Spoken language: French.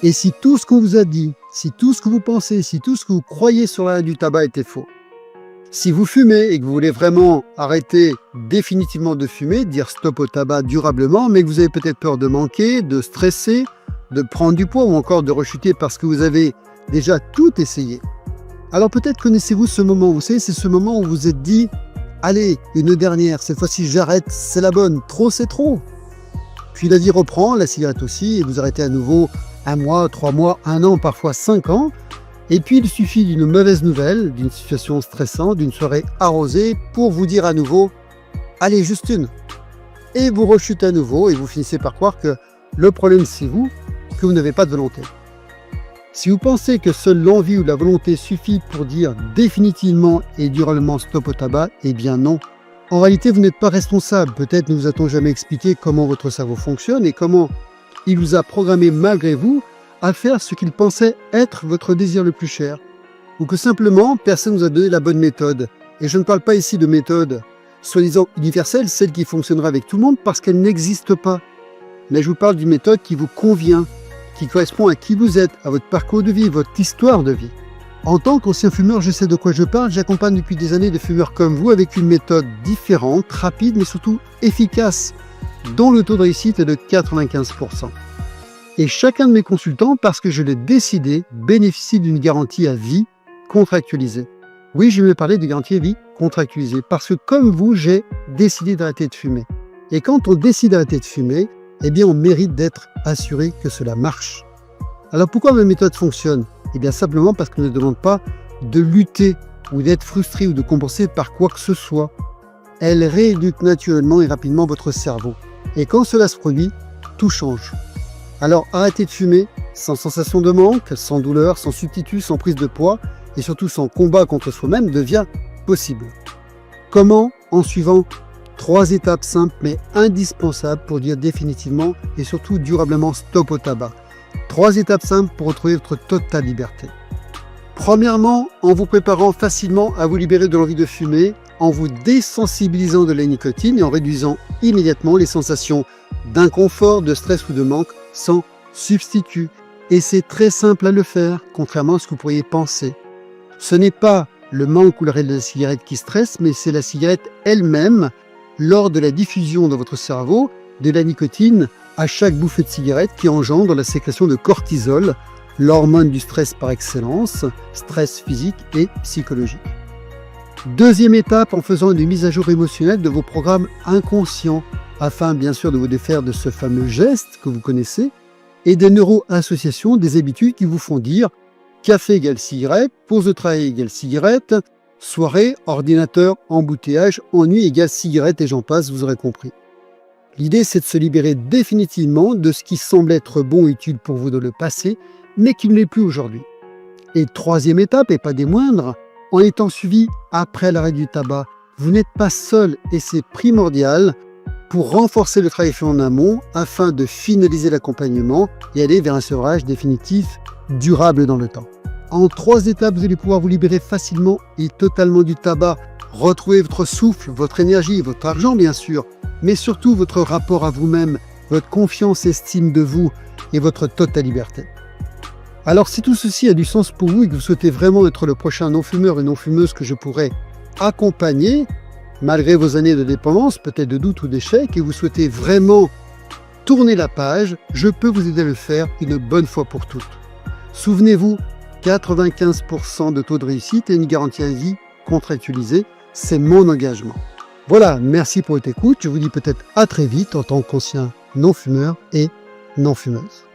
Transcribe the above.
Et si tout ce qu'on vous a dit, si tout ce que vous pensez, si tout ce que vous croyez sur l'arrêt du tabac était faux, si vous fumez et que vous voulez vraiment arrêter définitivement de fumer, dire stop au tabac durablement, mais que vous avez peut-être peur de manquer, de stresser, de prendre du poids ou encore de rechuter parce que vous avez déjà tout essayé, alors peut-être connaissez-vous ce moment, vous savez, c'est ce moment où vous vous êtes dit « Allez, une dernière, cette fois-ci j'arrête, c'est la bonne, trop c'est trop ». Puis la vie reprend, la cigarette aussi, et vous arrêtez à nouveau 1 mois, 3 mois, 1 an, parfois 5 ans. Et puis il suffit d'une mauvaise nouvelle, d'une situation stressante, d'une soirée arrosée pour vous dire à nouveau « Allez, juste une ». Et vous rechutez à nouveau et vous finissez par croire que le problème c'est vous, que vous n'avez pas de volonté. Si vous pensez que seule l'envie ou la volonté suffit pour dire définitivement et durablement stop au tabac, eh bien non. En réalité, vous n'êtes pas responsable. Peut-être ne vous a-t-on jamais expliqué comment votre cerveau fonctionne et comment il vous a programmé malgré vous à faire ce qu'il pensait être votre désir le plus cher. Ou que simplement, personne ne vous a donné la bonne méthode. Et je ne parle pas ici de méthode soi-disant universelle, celle qui fonctionnera avec tout le monde parce qu'elle n'existe pas. Mais je vous parle d'une méthode qui vous convient, qui correspond à qui vous êtes, à votre parcours de vie, votre histoire de vie. En tant qu'ancien fumeur, je sais de quoi je parle, j'accompagne depuis des années des fumeurs comme vous avec une méthode différente, rapide, mais surtout efficace, dont le taux de réussite est de 95%. Et chacun de mes consultants, parce que je l'ai décidé, bénéficie d'une garantie à vie contractualisée. Oui, je vais parler de garantie à vie contractualisée, parce que comme vous, j'ai décidé d'arrêter de fumer. Et quand on décide d'arrêter de fumer, eh bien on mérite d'être assuré que cela marche. Alors pourquoi ma méthode fonctionne? Eh bien simplement parce qu'elle ne demande pas de lutter ou d'être frustré ou de compenser par quoi que ce soit. Elle rééduque naturellement et rapidement votre cerveau. Et quand cela se produit, tout change. Alors arrêtez de fumer sans sensation de manque, sans douleur, sans substitut, sans prise de poids et surtout sans combat contre soi-même devient possible. Comment? En suivant 3 étapes simples mais indispensables pour dire définitivement et surtout durablement stop au tabac. 3 étapes simples pour retrouver votre totale liberté. Premièrement, en vous préparant facilement à vous libérer de l'envie de fumer, en vous désensibilisant de la nicotine et en réduisant immédiatement les sensations d'inconfort, de stress ou de manque sans substitut. Et c'est très simple à le faire, contrairement à ce que vous pourriez penser. Ce n'est pas le manque ou l'arrêt de la cigarette qui stresse, mais c'est la cigarette elle-même lors de la diffusion dans votre cerveau de la nicotine à chaque bouffée de cigarette qui engendre la sécrétion de cortisol, l'hormone du stress par excellence, stress physique et psychologique. Deuxième étape, en faisant une mise à jour émotionnelle de vos programmes inconscients, afin bien sûr de vous défaire de ce fameux geste que vous connaissez, et des neuro-associations, des habitudes qui vous font dire café égale cigarette, pause de travail égale cigarette, soirée, ordinateur, embouteillage, ennui égale cigarette et j'en passe, vous aurez compris. L'idée, c'est de se libérer définitivement de ce qui semble être bon et utile pour vous dans le passé, mais qui ne l'est plus aujourd'hui. Et troisième étape, et pas des moindres, en étant suivi après l'arrêt du tabac, vous n'êtes pas seul et c'est primordial pour renforcer le travail fait en amont afin de finaliser l'accompagnement et aller vers un sevrage définitif durable dans le temps. En 3 étapes, vous allez pouvoir vous libérer facilement et totalement du tabac, retrouver votre souffle, votre énergie, votre argent bien sûr, mais surtout votre rapport à vous-même, votre confiance et estime de vous et votre totale liberté. Alors si tout ceci a du sens pour vous et que vous souhaitez vraiment être le prochain non-fumeur et non-fumeuse que je pourrais accompagner, malgré vos années de dépendance, peut-être de doute ou d'échec, et vous souhaitez vraiment tourner la page, je peux vous aider à le faire une bonne fois pour toutes. Souvenez-vous, 95% de taux de réussite et une garantie à vie contractualisée, c'est mon engagement. Voilà, merci pour votre écoute, je vous dis peut-être à très vite en tant qu'ancien non-fumeur et non-fumeuse.